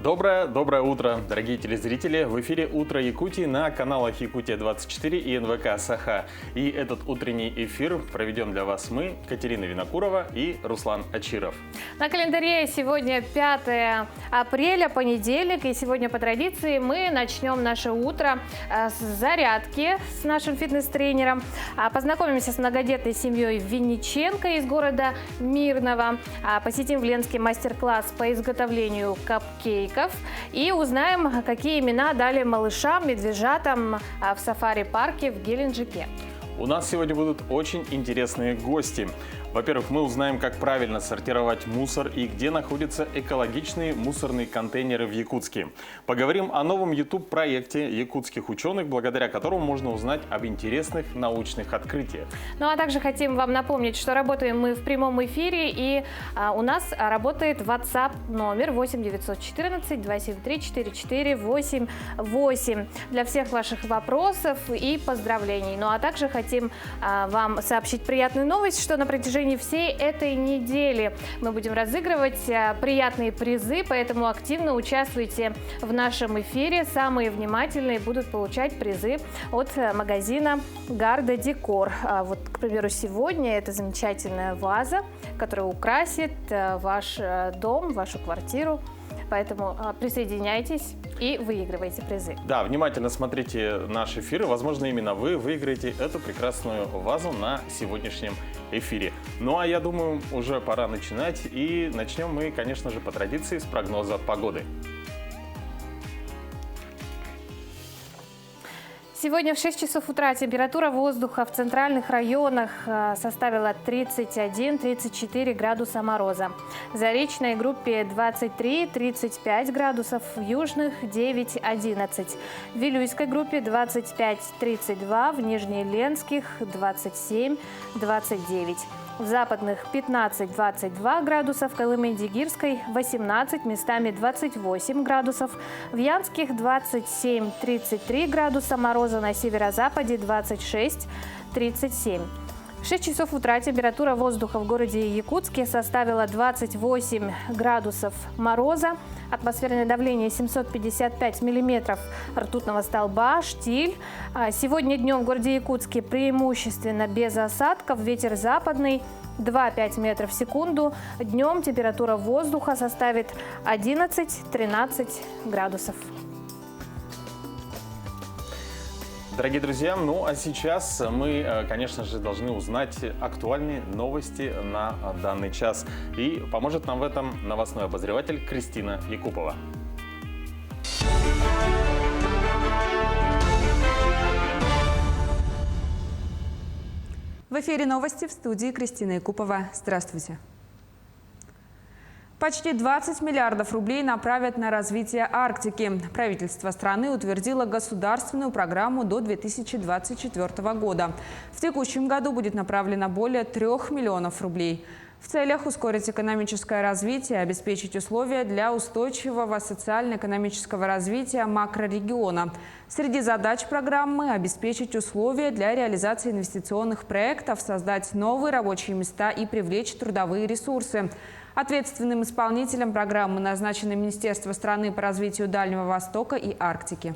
Доброе утро, дорогие телезрители! В эфире «Утро Якутии» на каналах Якутия-24 и НВК «Саха». И этот утренний эфир проведем для вас мы, Катерина Винокурова и Руслан Ачиров. На календаре сегодня 5 апреля, понедельник, и сегодня по традиции мы начнем наше утро с зарядки с нашим фитнес-тренером. Познакомимся с многодетной семьей Винниченко из города Мирного. Посетим в Ленске мастер-класс по изготовлению капкейков. И узнаем, какие имена дали малышам, медвежатам в сафари-парке в Геленджике. У нас сегодня будут очень интересные гости. Во-первых, мы узнаем, как правильно сортировать мусор и где находятся экологичные мусорные контейнеры в Якутске. Поговорим о новом YouTube-проекте якутских ученых, благодаря которому можно узнать об интересных научных открытиях. Ну а также хотим вам напомнить, что работаем мы в прямом эфире, и у нас работает WhatsApp номер 8 914 273 4488 для всех ваших вопросов и поздравлений. Ну а также хотим вам сообщить приятную новость, что на протяжении всей этой недели мы будем разыгрывать приятные призы, поэтому активно участвуйте в нашем эфире. Самые внимательные будут получать призы от магазина Гарда Декор. Вот, к примеру, сегодня это замечательная ваза, которая украсит ваш дом, вашу квартиру. Поэтому присоединяйтесь и выигрывайте призы. Да, внимательно смотрите наш эфир, и, возможно, именно вы выиграете эту прекрасную вазу на сегодняшнем эфире. Ну а я думаю, уже пора начинать, и начнем мы, конечно же, по традиции с прогноза погоды. Сегодня в 6 часов утра температура воздуха в центральных районах составила 31-34 градуса мороза. В заречной группе 23-35 градусов, в южных 9-11. В Вилюйской группе 25-32, в Нижнеленских 27-29. В западных 15-22 градусов, в Колыме-Дигирской 18, местами 28 градусов, в Янских 27-33 градуса мороза, на северо-западе 26-37. В 6 часов утра температура воздуха в городе Якутске составила 28 градусов мороза, атмосферное давление 755 миллиметров ртутного столба, штиль. Сегодня днем в городе Якутске преимущественно без осадков, ветер западный 2-5 метров в секунду. Днем температура воздуха составит 11-13 градусов. Дорогие друзья, ну а сейчас мы, конечно же, должны узнать актуальные новости на данный час. И поможет нам в этом новостной обозреватель Кристина Якупова. В эфире новости, в студии Кристина Якупова. Здравствуйте. Почти 20 миллиардов рублей направят на развитие Арктики. Правительство страны утвердило государственную программу до 2024 года. В текущем году будет направлено более 3 миллионов рублей. В целях ускорить экономическое развитие, обеспечить условия для устойчивого социально-экономического развития макрорегиона. Среди задач программы – обеспечить условия для реализации инвестиционных проектов, создать новые рабочие места и привлечь трудовые ресурсы. Ответственным исполнителем программы назначено Министерство страны по развитию Дальнего Востока и Арктики.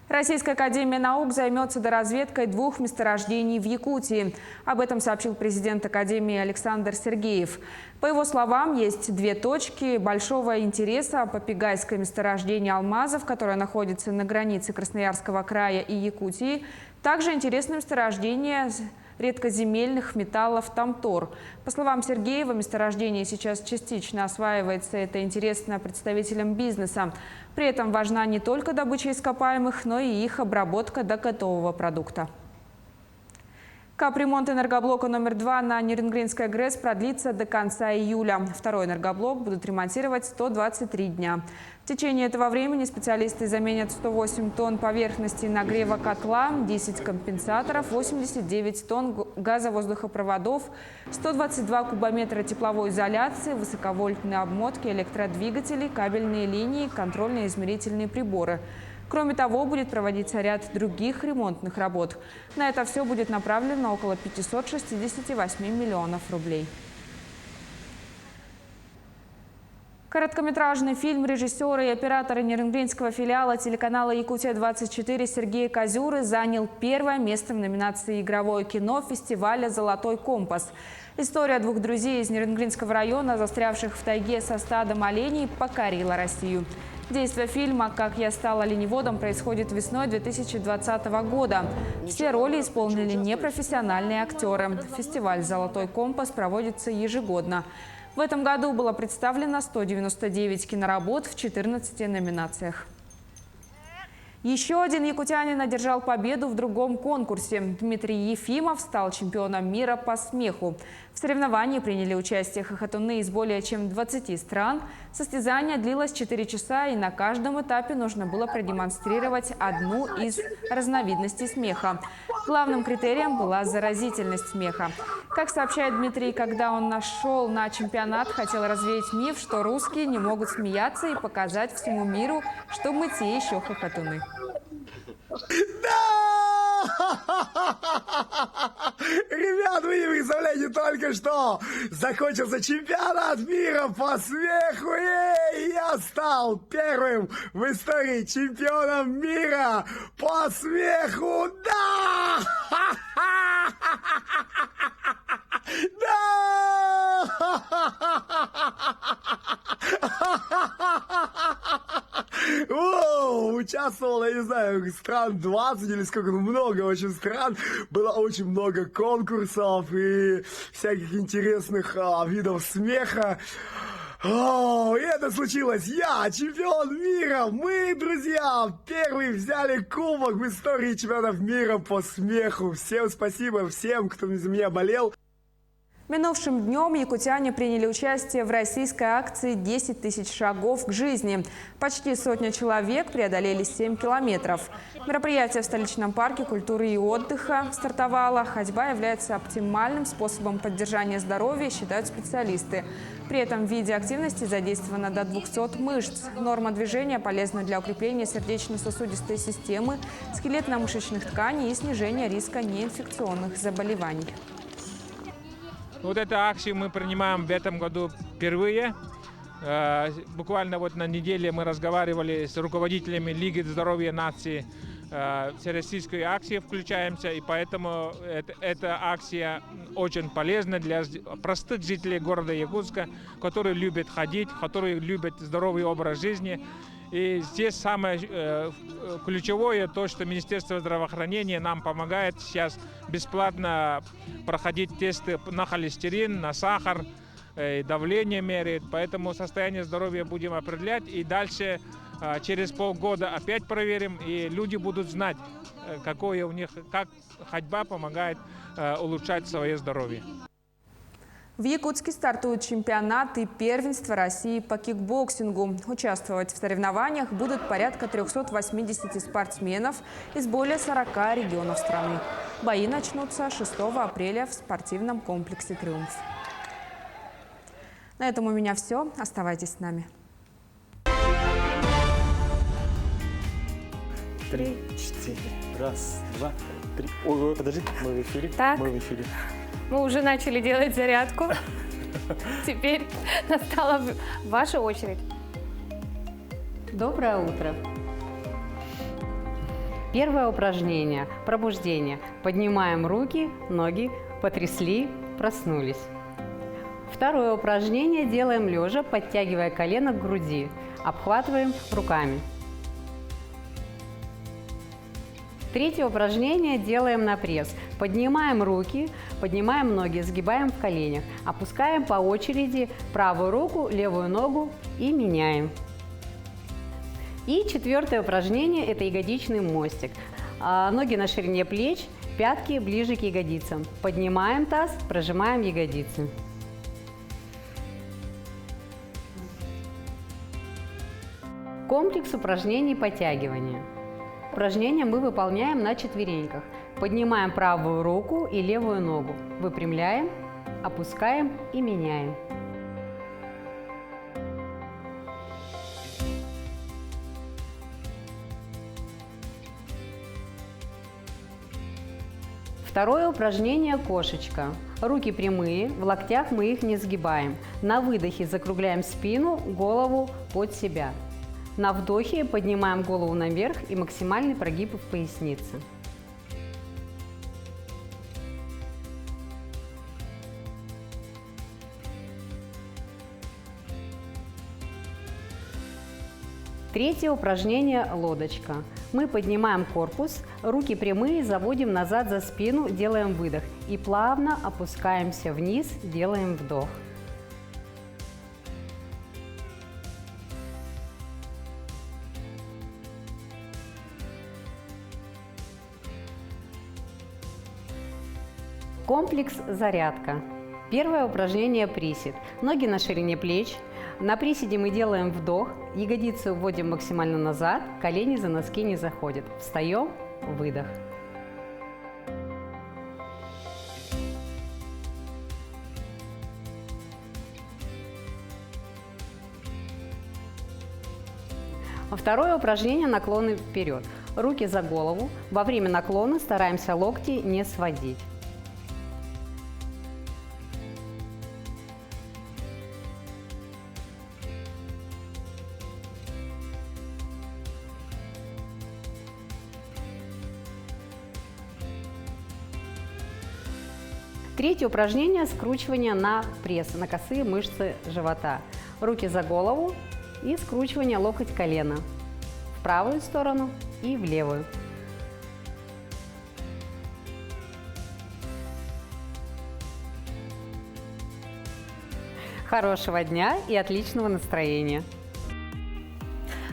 Российская академия наук займется доразведкой 2 месторождений в Якутии. Об этом сообщил президент Академии Александр Сергеев. По его словам, есть 2 точки большого интереса: Попегайское месторождение алмазов, которое находится на границе Красноярского края и Якутии. Также интересное месторождение редкоземельных металлов Тамтор. По словам Сергеева, месторождение сейчас частично осваивается. Это интересно представителям бизнеса. При этом важна не только добыча ископаемых, но и их обработка до готового продукта. Капремонт энергоблока номер 2 на Нерюнгринской ГРЭС продлится до конца июля. Второй энергоблок будут ремонтировать 123 дня. В течение этого времени специалисты заменят 108 тонн поверхности нагрева котла, 10 компенсаторов, 89 тонн газовоздухопроводов, 122 кубометра тепловой изоляции, высоковольтные обмотки, электродвигатели, кабельные линии, контрольно-измерительные приборы. Кроме того, будет проводиться ряд других ремонтных работ. На это все будет направлено около 568 миллионов рублей. Короткометражный фильм режиссера и оператора Нерюнгринского филиала телеканала «Якутия-24» Сергея Козюры занял первое место в номинации «Игровое кино» фестиваля «Золотой компас». История двух друзей из Нерюнгринского района, застрявших в тайге со стадом оленей, покорила Россию. Действие фильма «Как я стал оленеводом» происходит весной 2020 года. Все роли исполнили непрофессиональные актеры. Фестиваль «Золотой компас» проводится ежегодно. В этом году было представлено 199 киноработ в 14 номинациях. Еще один якутянин одержал победу в другом конкурсе. Дмитрий Ефимов стал чемпионом мира по смеху. В соревновании приняли участие хохотуны из более чем 20 стран. Состязание длилось 4 часа, и на каждом этапе нужно было продемонстрировать одну из разновидностей смеха. Главным критерием была заразительность смеха. Как сообщает Дмитрий, когда он нашел на чемпионат, хотел развеять миф, что русские не могут смеяться, и показать всему миру, что мы те еще хохотуны. Да! Ребят, вы не представляете только что! Закончился чемпионат мира по смеху! И я стал первым в истории чемпионом мира по смеху! Да! Участвовало, я не знаю, стран 20 или сколько, много очень стран. Было очень много конкурсов и всяких интересных видов смеха. И это случилось. Я чемпион мира. Мы, друзья, первые взяли кубок в истории чемпионов мира по смеху. Всем спасибо, всем, кто за меня болел. Минувшим днем якутяне приняли участие в российской акции «10 тысяч шагов к жизни». Почти сотня человек преодолели 7 километров. Мероприятие в столичном парке культуры и отдыха стартовало. Ходьба является оптимальным способом поддержания здоровья, считают специалисты. При этом в виде активности задействовано до 200 мышц. Норма движения полезна для укрепления сердечно-сосудистой системы, скелетно-мышечных тканей и снижения риска неинфекционных заболеваний. Вот эту акцию мы принимаем в этом году впервые. Буквально вот на неделе мы разговаривали с руководителями Лиги здоровья нации. Всероссийской акции включаемся, и поэтому эта акция очень полезна для простых жителей города Якутска, которые любят ходить, которые любят здоровый образ жизни. И здесь самое ключевое то, что Министерство здравоохранения нам помогает сейчас бесплатно проходить тесты на холестерин, на сахар, давление меряет. Поэтому состояние здоровья будем определять, и дальше через полгода опять проверим, и люди будут знать, какое у них, как ходьба помогает улучшать свое здоровье. В Якутске стартуют чемпионаты и первенства России по кикбоксингу. Участвовать в соревнованиях будут порядка 380 спортсменов из более 40 регионов страны. Бои начнутся 6 апреля в спортивном комплексе «Триумф». На этом у меня все. Оставайтесь с нами. 3, 4. Раз, два, три. Ой, подожди, мы в эфире. Так. Мы в эфире. Мы уже начали делать зарядку. Теперь настала ваша очередь. Доброе утро. Первое упражнение – пробуждение. Поднимаем руки, ноги, потрясли, проснулись. Второе упражнение делаем лежа, подтягивая колено к груди. Обхватываем руками. Третье упражнение делаем на пресс. Поднимаем руки, поднимаем ноги, сгибаем в коленях. Опускаем по очереди правую руку, левую ногу и меняем. И четвертое упражнение – это ягодичный мостик. Ноги на ширине плеч, пятки ближе к ягодицам. Поднимаем таз, прожимаем ягодицы. Комплекс упражнений подтягивания. Упражнение мы выполняем на четвереньках. Поднимаем правую руку и левую ногу. Выпрямляем, опускаем и меняем. Второе упражнение – кошечка. Руки прямые, в локтях мы их не сгибаем. На выдохе закругляем спину, голову под себя. На вдохе поднимаем голову наверх и максимальный прогиб в пояснице. Третье упражнение – лодочка. Мы поднимаем корпус, руки прямые, заводим назад за спину, делаем выдох и плавно опускаемся вниз, делаем вдох. Комплекс зарядка. Первое упражнение – присед. Ноги на ширине плеч. На приседе мы делаем вдох, ягодицы уводим максимально назад, колени за носки не заходят. Встаем, выдох. Второе упражнение – наклоны вперед. Руки за голову. Во время наклона стараемся локти не сводить. Третье упражнение – скручивание на пресс, на косые мышцы живота. Руки за голову и скручивание локоть колена в правую сторону и в левую. Хорошего дня и отличного настроения!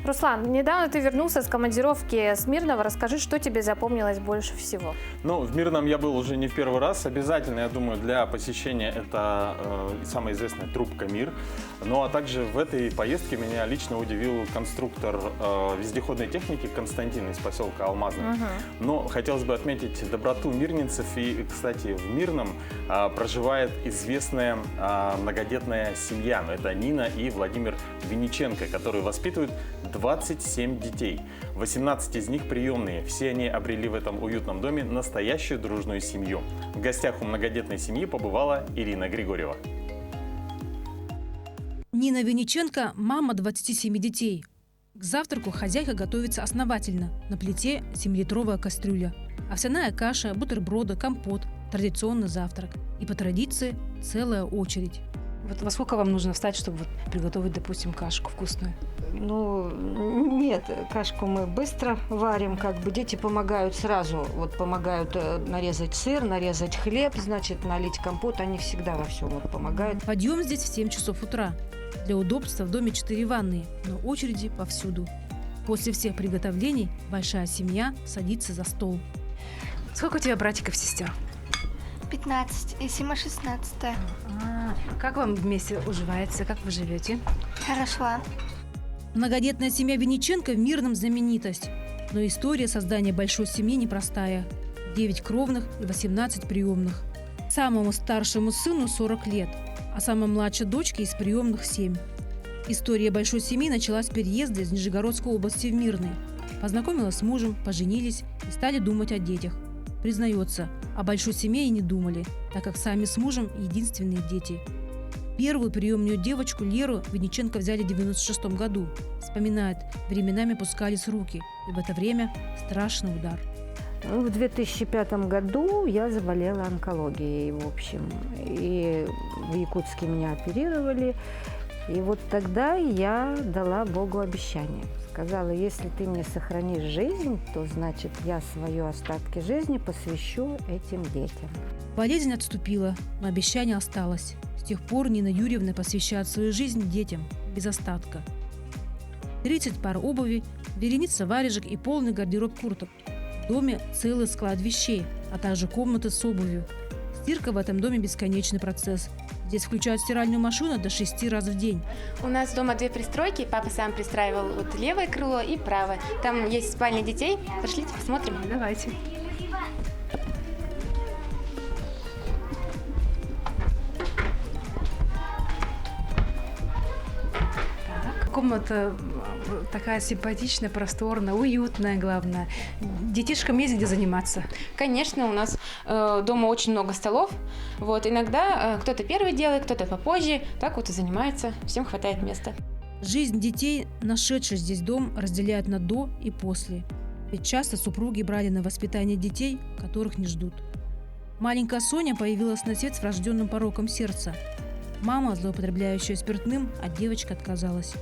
Руслан, недавно ты вернулся с командировки с Мирного. Расскажи, что тебе запомнилось больше всего? Ну, в Мирном я был уже не в первый раз. Обязательно, я думаю, для посещения это самая известная трубка «Мир». Ну, а также в этой поездке меня лично удивил конструктор вездеходной техники Константин из поселка Алмазный. Но хотелось бы отметить доброту мирнинцев. И, кстати, в Мирном проживает известная многодетная семья. Это Нина и Владимир Винниченко, которые воспитывают 27 детей. 18 из них приемные. Все они обрели в этом уютном доме настоящую дружную семью. В гостях у многодетной семьи побывала Ирина Григорьева. Нина Винниченко – мама 27 детей. К завтраку хозяйка готовится основательно. На плите 7-литровая кастрюля. Овсяная каша, бутерброды, компот – традиционный завтрак. И по традиции целая очередь. Вот во сколько вам нужно встать, чтобы приготовить, допустим, кашку вкусную? Ну, нет, кашку мы быстро варим, дети помогают сразу, помогают нарезать сыр, нарезать хлеб, значит, налить компот, они всегда во всем помогают. Подъем здесь в 7 часов утра. Для удобства в доме 4 ванные, но очереди повсюду. После всех приготовлений большая семья садится за стол. Сколько у тебя братиков, сестер? 15, и Сима 16. Как вам вместе уживается? Как вы живете? Хорошо. Многодетная семья Винниченко в Мирном знаменитость. Но история создания большой семьи непростая. 9 кровных и 18 приемных. Самому старшему сыну 40 лет, а самой младшей дочке из приемных 7. История большой семьи началась с переезда из Нижегородской области в Мирный. Познакомилась с мужем, поженились и стали думать о детях. Признается, о большой семье и не думали, так как сами с мужем единственные дети. Первую приемную девочку Леру Винниченко взяли в 96 году. Вспоминает, временами пускались руки, и в это время страшный удар. В 2005 году я заболела онкологией, в общем. И в Якутске меня оперировали. И вот тогда я дала Богу обещание. Сказала, если ты мне сохранишь жизнь, то значит я свои остатки жизни посвящу этим детям. Болезнь отступила, но обещание осталось. С тех пор Нина Юрьевна посвящает свою жизнь детям, без остатка. 30 пар обуви, вереница варежек и полный гардероб курток. В доме целый склад вещей, а также комнаты с обувью. Стирка в этом доме бесконечный процесс. Здесь включают стиральную машину до 6 раз в день. У нас дома 2 пристройки. Папа сам пристраивал левое крыло и правое. Там есть спальня детей. Пошлите, посмотрим. Давайте. комната такая симпатичная, просторная, уютная, главное. Детишкам есть где заниматься. Конечно, у нас дома очень много столов. Вот, иногда кто-то первый делает, кто-то попозже. Так вот и занимается. Всем хватает места. Жизнь детей, нашедших здесь дом, разделяют на «до» и «после». Ведь часто супруги брали на воспитание детей, которых не ждут. Маленькая Соня появилась на свет с врожденным пороком сердца. Мама, злоупотребляющая спиртным, от девочки отказалась.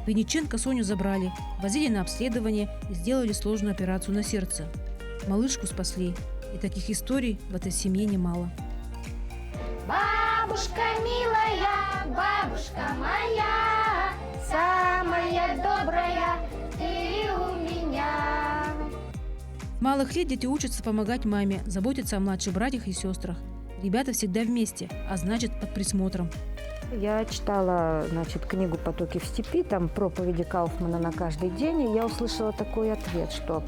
Винниченко Соню забрали, возили на обследование и сделали сложную операцию на сердце. Малышку спасли, и таких историй в этой семье немало. Бабушка милая, бабушка моя, самая добрая ты у меня. С малых лет дети учатся помогать маме, заботиться о младших братьях и сестрах. Ребята всегда вместе, а значит под присмотром. Я читала, книгу «Потоки в степи», там проповеди Кауфмана на каждый день, и я услышала такой ответ, что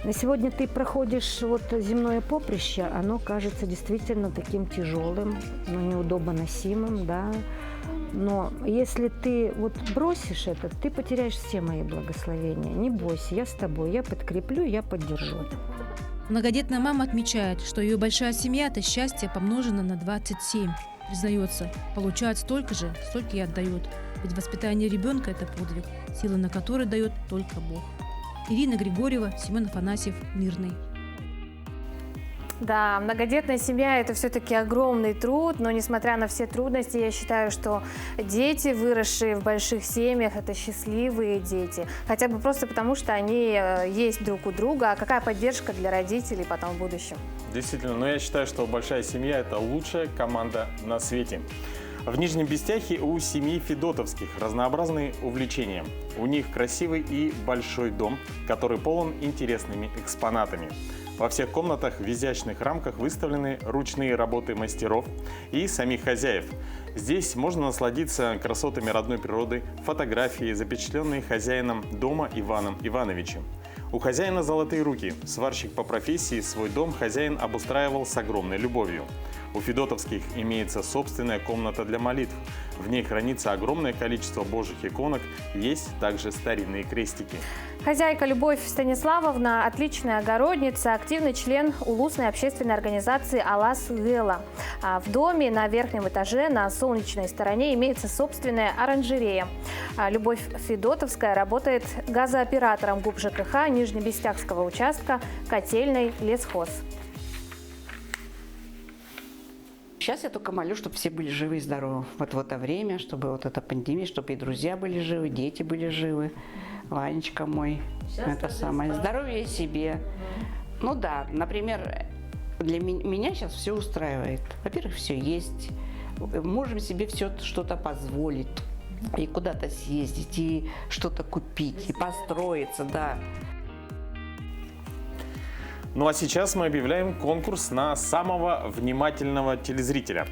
на сегодня ты проходишь земное поприще, оно кажется действительно таким тяжелым, неудобно носимым, да. Но если ты бросишь это, ты потеряешь все мои благословения. Не бойся, я с тобой, я подкреплю, я поддержу. Многодетная мама отмечает, что ее большая семья – это счастье помножено на 27. Признается, получает столько же, столько и отдает. Ведь воспитание ребенка – это подвиг, силы на который дает только Бог. Ирина Григорьева, Семен Афанасьев, Мирный. Да, многодетная семья – это все-таки огромный труд, но несмотря на все трудности, я считаю, что дети, выросшие в больших семьях, это счастливые дети. Хотя бы просто потому, что они есть друг у друга. А какая поддержка для родителей потом в будущем? Действительно, но я считаю, что большая семья – это лучшая команда на свете. В Нижнем Бестяхе у семьи Федотовских разнообразные увлечения. У них красивый и большой дом, который полон интересными экспонатами. Во всех комнатах в изящных рамках выставлены ручные работы мастеров и самих хозяев. Здесь можно насладиться красотами родной природы, фотографии, запечатленные хозяином дома Иваном Ивановичем. У хозяина золотые руки. Сварщик по профессии, свой дом хозяин обустраивал с огромной любовью. У Федотовских имеется собственная комната для молитв. В ней хранится огромное количество божьих иконок, есть также старинные крестики. Хозяйка Любовь Станиславовна – отличная огородница, активный член улусной общественной организации «Алас Гела». В доме на верхнем этаже на солнечной стороне имеется собственная оранжерея. Любовь Федотовская работает газооператором ГУП ЖКХ Нижнебестяхского участка котельной лесхоз. Сейчас я только молю, чтобы все были живы и здоровы. Вот в это время, чтобы эта пандемия, чтобы и друзья были живы, дети были живы. Ванечка мой, это самое. Здоровье себе. Ну да, например, для меня сейчас все устраивает. Во-первых, все есть. Можем себе все что-то позволить. И куда-то съездить, и что-то купить, и построиться, да. Ну а сейчас мы объявляем конкурс на самого внимательного телезрителя.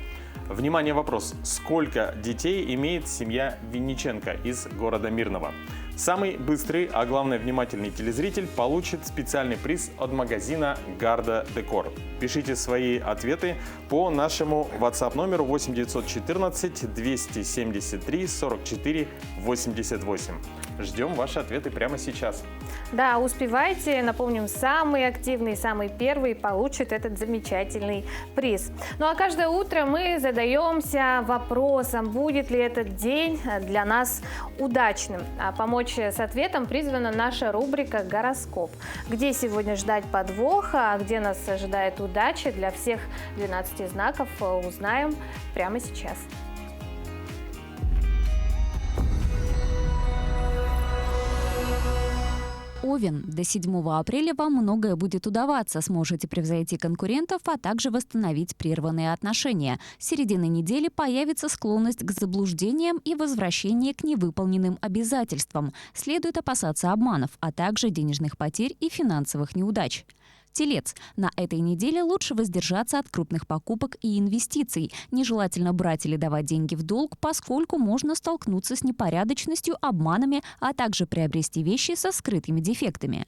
Внимание, вопрос. Сколько детей имеет семья Винниченко из города Мирного? Самый быстрый, а главное внимательный телезритель получит специальный приз от магазина Гарда Декор. Пишите свои ответы по нашему WhatsApp номеру 8 914 273 44 88. Ждем ваши ответы прямо сейчас. Да, успевайте. Напомним, самый активный, самый первый получит этот замечательный приз. Ну а каждое утро мы задаемся вопросом, будет ли этот день для нас удачным. А помочь с ответом призвана наша рубрика «Гороскоп». Где сегодня ждать подвоха, а где нас ожидает удача для всех 12 знаков, узнаем прямо сейчас. Овен. До 7 апреля вам многое будет удаваться. Сможете превзойти конкурентов, а также восстановить прерванные отношения. С середины недели появится склонность к заблуждениям и возвращение к невыполненным обязательствам. Следует опасаться обманов, а также денежных потерь и финансовых неудач. Телец. На этой неделе лучше воздержаться от крупных покупок и инвестиций. Нежелательно брать или давать деньги в долг, поскольку можно столкнуться с непорядочностью, обманами, а также приобрести вещи со скрытыми дефектами.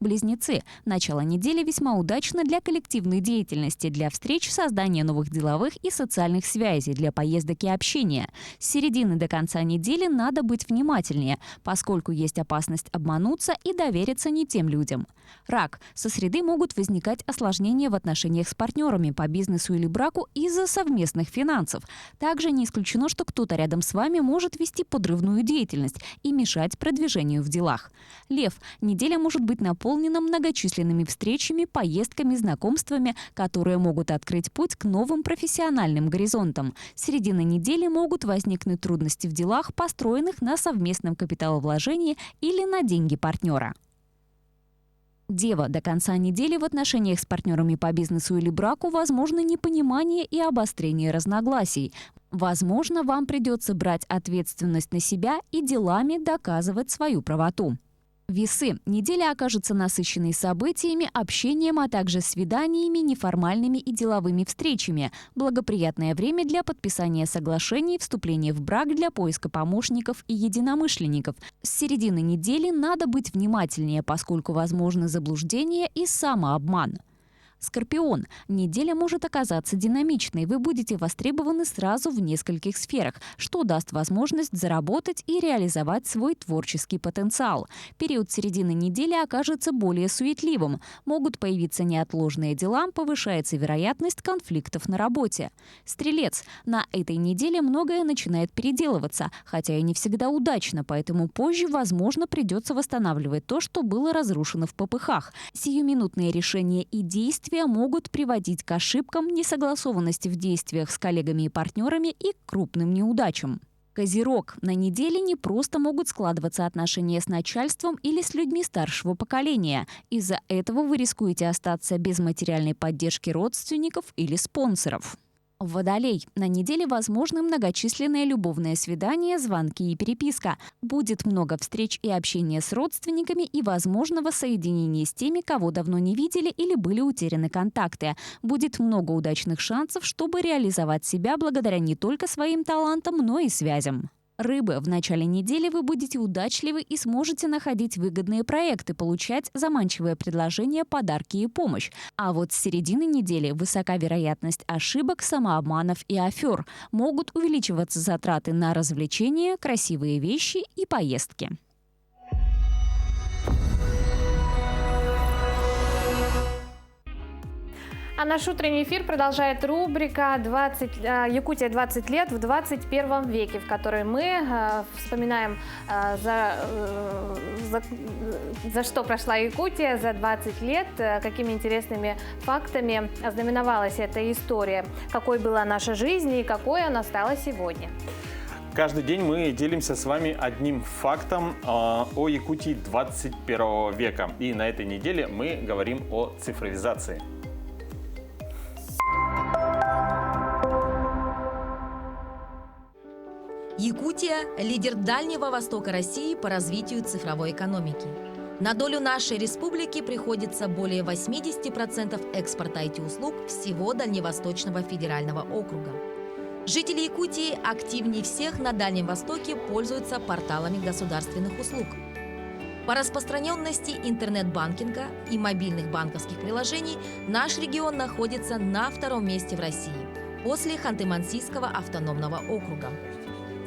Близнецы. Начало недели весьма удачно для коллективной деятельности, для встреч, создания новых деловых и социальных связей, для поездок и общения. С середины до конца недели надо быть внимательнее, поскольку есть опасность обмануться и довериться не тем людям. Рак. Со среды могут возникать осложнения в отношениях с партнерами по бизнесу или браку из-за совместных финансов. Также не исключено, что кто-то рядом с вами может вести подрывную деятельность и мешать продвижению в делах. Лев. Неделя может быть наполнена многочисленными встречами, поездками, знакомствами, которые могут открыть путь к новым профессиональным горизонтам. С середины недели могут возникнуть трудности в делах, построенных на совместном капиталовложении или на деньги партнера. Дева. До конца недели в отношениях с партнерами по бизнесу или браку возможно непонимание и обострение разногласий. Возможно, вам придется брать ответственность на себя и делами доказывать свою правоту. Весы. Неделя окажется насыщенной событиями, общением, а также свиданиями, неформальными и деловыми встречами. Благоприятное время для подписания соглашений, вступления в брак, для поиска помощников и единомышленников. С середины недели надо быть внимательнее, поскольку возможны заблуждения и самообман. Скорпион. Неделя может оказаться динамичной. Вы будете востребованы сразу в нескольких сферах, что даст возможность заработать и реализовать свой творческий потенциал. Период середины недели окажется более суетливым. Могут появиться неотложные дела, повышается вероятность конфликтов на работе. Стрелец. На этой неделе многое начинает переделываться, хотя и не всегда удачно, поэтому позже, возможно, придется восстанавливать то, что было разрушено в попыхах. Сиюминутные решения и действия могут приводить к ошибкам, несогласованности в действиях с коллегами и партнерами и к крупным неудачам. Козерог. На неделе не просто могут складываться отношения с начальством или с людьми старшего поколения. Из-за этого вы рискуете остаться без материальной поддержки родственников или спонсоров. Водолей. На неделе возможны многочисленные любовные свидания, звонки и переписка. Будет много встреч и общения с родственниками и возможного соединения с теми, кого давно не видели или были утеряны контакты. Будет много удачных шансов, чтобы реализовать себя благодаря не только своим талантам, но и связям. Рыбы. В начале недели вы будете удачливы и сможете находить выгодные проекты, получать заманчивые предложения, подарки и помощь. А вот с середины недели высока вероятность ошибок, самообманов и афер. Могут увеличиваться затраты на развлечения, красивые вещи и поездки. А наш утренний эфир продолжает рубрика «Якутия 20 лет в 21 веке», в которой мы вспоминаем, за что прошла Якутия за 20 лет, какими интересными фактами ознаменовалась эта история, какой была наша жизнь и какой она стала сегодня. Каждый день мы делимся с вами одним фактом о Якутии 21 века. И на этой неделе мы говорим о цифровизации. Якутия – лидер Дальнего Востока России по развитию цифровой экономики. На долю нашей республики приходится более 80% экспорта IT-услуг всего Дальневосточного федерального округа. Жители Якутии активнее всех на Дальнем Востоке пользуются порталами государственных услуг. По распространенности интернет-банкинга и мобильных банковских приложений наш регион находится на втором месте в России, после Ханты-Мансийского автономного округа.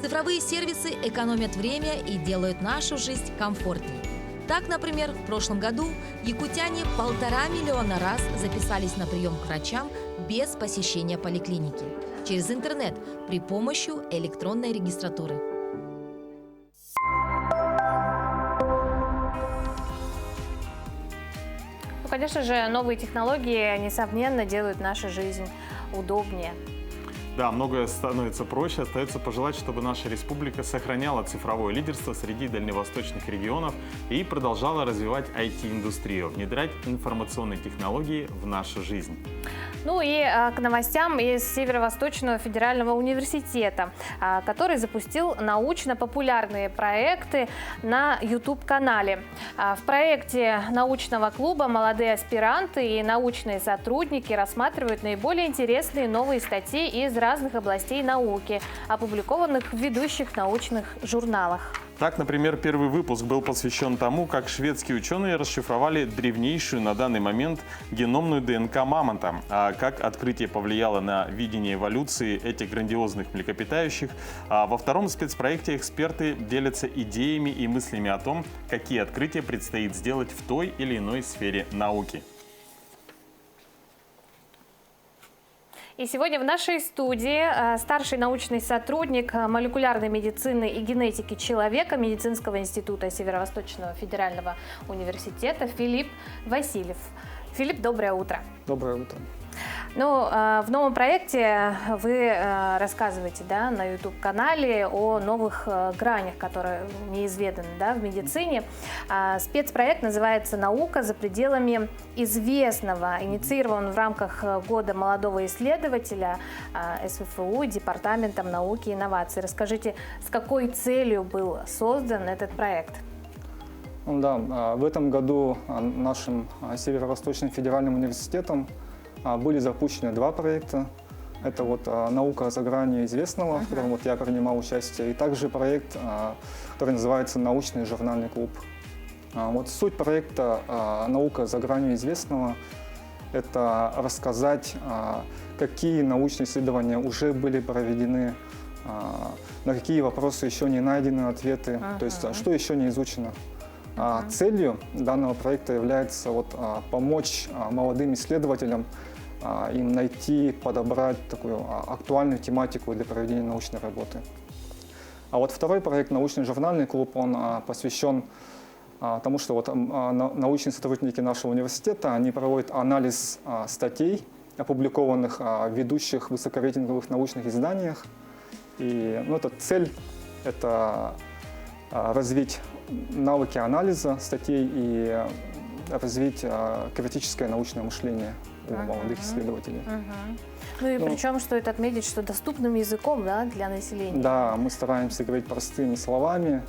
Цифровые сервисы экономят время и делают нашу жизнь комфортнее. Так, например, в прошлом году якутяне 1,5 миллиона раз записались на прием к врачам без посещения поликлиники через интернет при помощи электронной регистратуры. Ну, конечно же, новые технологии, несомненно, делают нашу жизнь удобнее. Да, многое становится проще. Остается пожелать, чтобы наша республика сохраняла цифровое лидерство среди дальневосточных регионов и продолжала развивать IT-индустрию, внедрять информационные технологии в нашу жизнь. Ну и к новостям из Северо-Восточного федерального университета, который запустил научно-популярные проекты на YouTube-канале. В проекте научного клуба молодые аспиранты и научные сотрудники рассматривают наиболее интересные новые статьи из разных областей науки, опубликованных в ведущих научных журналах. Так, например, первый выпуск был посвящен тому, как шведские ученые расшифровали древнейшую на данный момент геномную ДНК мамонта, а как открытие повлияло на видение эволюции этих грандиозных млекопитающих. А во втором спецпроекте эксперты делятся идеями и мыслями о том, какие открытия предстоит сделать в той или иной сфере науки. И сегодня в нашей студии старший научный сотрудник молекулярной медицины и генетики человека Медицинского института Северо-Восточного федерального университета Филипп Васильев. Филипп, доброе утро. Доброе утро. Ну, в новом проекте вы рассказываете, да, на YouTube-канале о новых гранях, которые неизведаны, да, в медицине. Спецпроект называется «Наука за пределами известного». Инициирован в рамках года молодого исследователя СВФУ Департаментом науки и инноваций. Расскажите, с какой целью был создан этот проект? Да, в этом году нашим Северо-Восточным федеральным университетом были запущены два проекта. Это вот «Наука за гранью известного», в котором вот я принимал участие, и также проект, который называется «Научный журнальный клуб». Вот суть проекта «Наука за гранью известного» – это рассказать, какие научные исследования уже были проведены, на какие вопросы еще не найдены ответы, то есть что еще не изучено. Целью данного проекта является помочь молодым исследователям им найти, подобрать такую актуальную тематику для проведения научной работы. А вот второй проект «Научный журнальный клуб», он посвящен тому, что научные сотрудники нашего университета, они проводят анализ статей, опубликованных в ведущих высокорейтинговых научных изданиях. И цель – это развить навыки анализа статей и развить критическое научное мышление у молодых исследователей. Ну и причем стоит отметить, что доступным языком, да, для населения. Да, мы стараемся говорить простыми словами.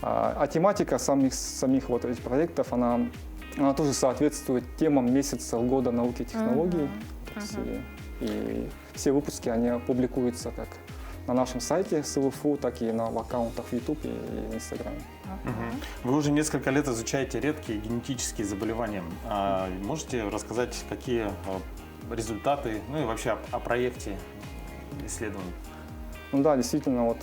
А тематика самих этих проектов, она тоже соответствует темам месяца года науки и технологий. И все выпуски, они публикуются как на нашем сайте СВФУ, так и на аккаунтах в YouTube и Instagram. Вы уже несколько лет изучаете редкие генетические заболевания. Можете рассказать, какие результаты, ну и вообще о проекте исследований? Ну да, действительно,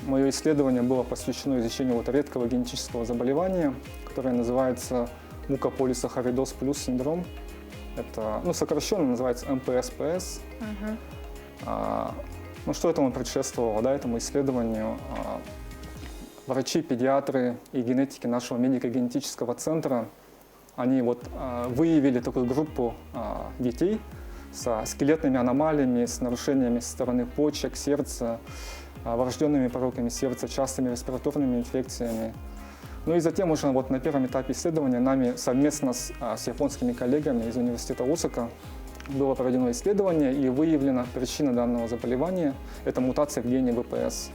мое исследование было посвящено изучению редкого генетического заболевания, которое называется мукополисахаридоз плюс синдром. Это, сокращенно называется МПС-ПС. Что этому предшествовало, этому исследованию? Врачи, педиатры и генетики нашего медико-генетического центра, они выявили такую группу детей со скелетными аномалиями, с нарушениями со стороны почек, сердца, врожденными пороками сердца, частыми респираторными инфекциями. Ну и затем уже на первом этапе исследования нами совместно с японскими коллегами из университета Осака было проведено исследование и выявлена причина данного заболевания. Это мутация в гене ВПС.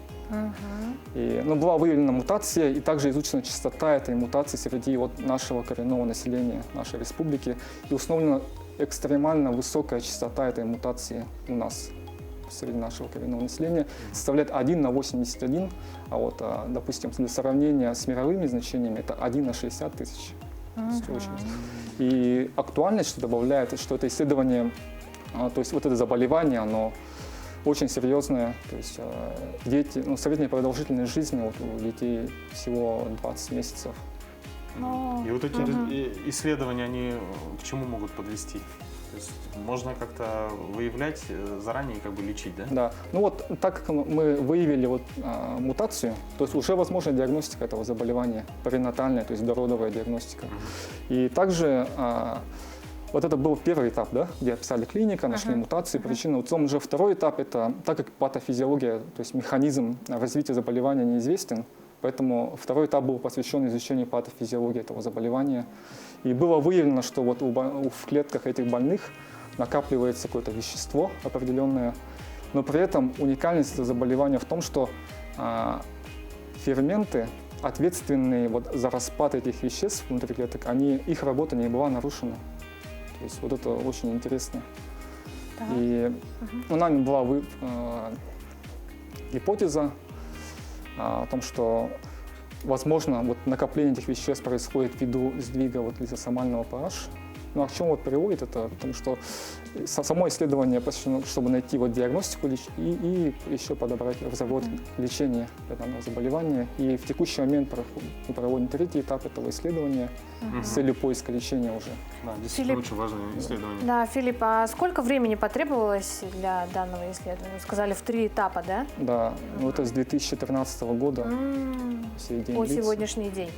И, была выявлена мутация, и также изучена частота этой мутации среди нашего коренного населения нашей республики. И установлена экстремально высокая частота этой мутации у нас среди нашего коренного населения. Составляет 1 на 81, допустим, для сравнения с мировыми значениями, это 1 на 60 тысяч. И актуальность, что добавляет, что это исследование, то есть это заболевание, оно очень серьезное. То есть дети, средняя продолжительность жизни у детей всего 20 месяцев. И эти исследования, они к чему могут подвести? То есть можно как-то выявлять заранее и лечить, да? Да. Так как мы выявили мутацию, то есть уже возможна диагностика этого заболевания, перинатальная, то есть дородовая диагностика. И также это был первый этап, да, где описали клиника, нашли мутации, причины. Уже второй этап, это так как патофизиология, то есть механизм развития заболевания неизвестен, поэтому второй этап был посвящен изучению патофизиологии этого заболевания. И было выявлено, что в клетках этих больных накапливается какое-то вещество определенное, но при этом уникальность этого заболевания в том, что ферменты, ответственные за распад этих веществ внутри клеток, их работа не была нарушена. То есть это очень интересно. Да. И нами была гипотеза о том, что возможно вот накопление этих веществ происходит ввиду сдвига вот лизосомального pH. Ну а к чему вот приводит это? Потому что само исследование посвящено, чтобы найти вот диагностику и еще подобрать, разработать лечение данного заболевания. И в текущий момент мы проводим третий этап этого исследования с целью поиска лечения уже. Да, действительно очень важное исследование. Да, Филипп, а сколько времени потребовалось для данного исследования? Вы сказали, в 3 этапа, да? Да, ну это с 2013 года по сегодняшний день.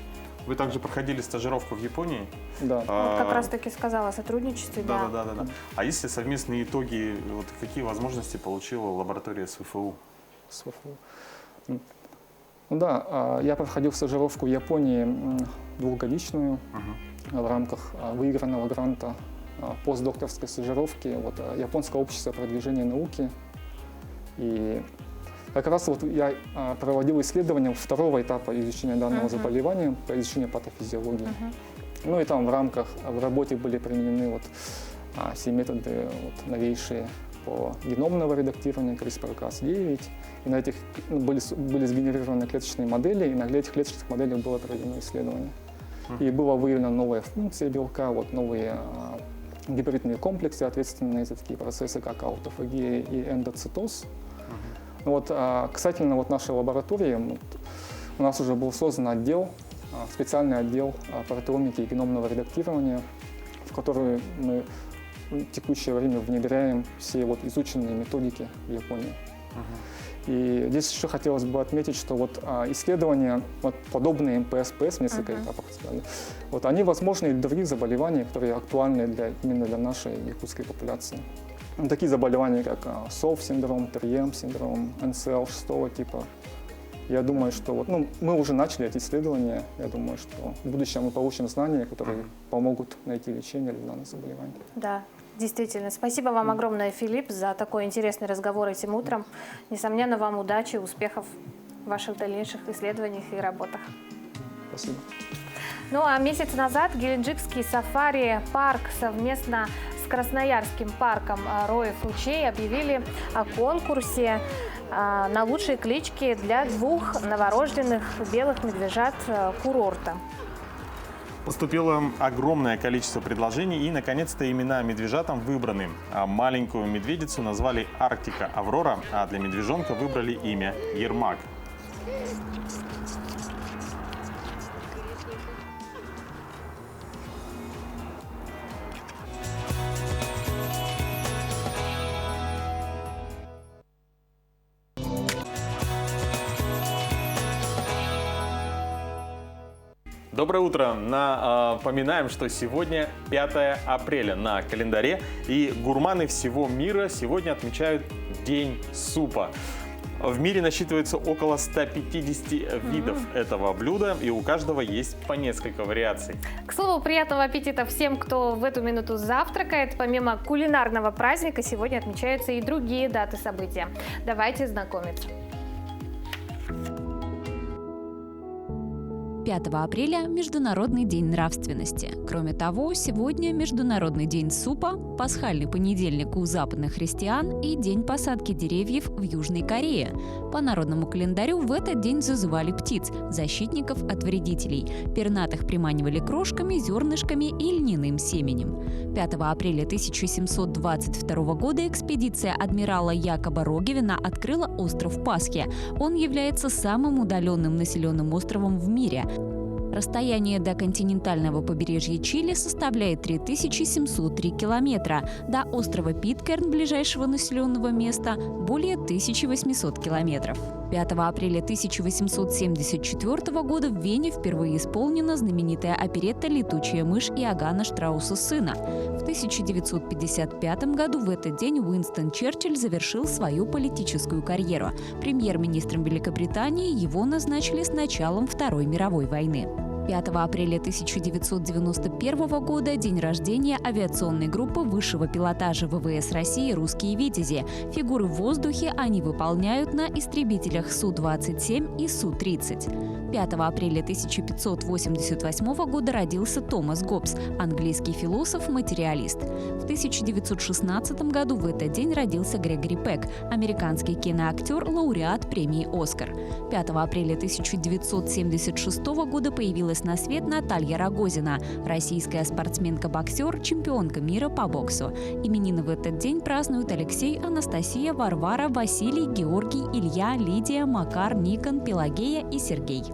Вы также проходили стажировку в Японии? Да. Вот как раз таки сказала о сотрудничестве. Да. А если совместные итоги, вот какие возможности получила лаборатория СВФУ? Ну да, я проходил стажировку в Японии 2-годичную в рамках выигранного гранта постдокторской стажировки Японского общества продвижения науки. И как раз вот я проводил исследование 2-го этапа изучения данного заболевания по изучению патофизиологии. Ну и там в работе были применены все методы новейшие по геномного редактирования CRISPR-Cas9. И на этих были сгенерированы клеточные модели, и на этих клеточных моделях было проведено исследование. И была выявлена новая функция белка, новые гибридные комплексы, ответственные за такие процессы, как аутофагия и эндоцитоз. Касательно нашей лаборатории, у нас уже был создан отдел, специальный отдел протеомики и геномного редактирования, в который мы в текущее время внедряем все изученные методики в Японии. И здесь еще хотелось бы отметить, что исследования, подобные МПС-ПС, несколько этапов сказали, они возможны и для других заболеваний, которые актуальны именно для нашей якутской популяции. Такие заболевания, как СОВ-синдром, ТРЕМ-синдром, НСЛ 6 типа. Я думаю, что мы уже начали эти исследования. Я думаю, что в будущем мы получим знания, которые помогут найти лечение для данных заболеваний. Да, действительно. Спасибо вам огромное, Филипп, за такой интересный разговор этим утром. Несомненно, вам удачи, успехов в ваших дальнейших исследованиях и работах. Спасибо. Ну а месяц назад Геленджикский сафари-парк совместно с Красноярским парком Роев ручей объявили о конкурсе на лучшие клички для 2 новорожденных белых медвежат курорта. Поступило огромное количество предложений, и, наконец-то, имена медвежатам выбраны. Маленькую медведицу назвали Арктика Аврора, а для медвежонка выбрали имя Ермак. Доброе утро! Напоминаем, что сегодня 5 апреля на календаре, и гурманы всего мира сегодня отмечают День супа. В мире насчитывается около 150 видов этого блюда, и у каждого есть по несколько вариаций. К слову, приятного аппетита всем, кто в эту минуту завтракает. Помимо кулинарного праздника, сегодня отмечаются и другие даты события. Давайте знакомиться. 5 апреля – Международный день нравственности. Кроме того, сегодня Международный день супа, пасхальный понедельник у западных христиан и день посадки деревьев в Южной Корее. По народному календарю в этот день зазывали птиц, защитников от вредителей. Пернатых приманивали крошками, зернышками и льняным семенем. 5 апреля 1722 года экспедиция адмирала Якоба Рогевина открыла остров Пасхи. Он является самым удаленным населенным островом в мире. Расстояние до континентального побережья Чили составляет 3703 километра, до острова Питкэрн, ближайшего населенного места, более 1800 километров. 5 апреля 1874 года в Вене впервые исполнена знаменитая оперетта «Летучая мышь» Иоганна Штрауса сына. В 1955 году в этот день Уинстон Черчилль завершил свою политическую карьеру. Премьер-министром Великобритании его назначили с началом Второй мировой войны. 5 апреля 1991 года – день рождения авиационной группы высшего пилотажа ВВС России «Русские витязи». Фигуры в воздухе они выполняют на истребителях Су-27 и Су-30. 5 апреля 1588 года родился Томас Гоббс, английский философ-материалист. В 1916 году в этот день родился Грегори Пек, американский киноактер, лауреат премии «Оскар». 5 апреля 1976 года появилась на свет Наталья Рогозина, российская спортсменка-боксер, чемпионка мира по боксу. Именины в этот день празднуют Алексей, Анастасия, Варвара, Василий, Георгий, Илья, Лидия, Макар, Никон, Пелагея и Сергей.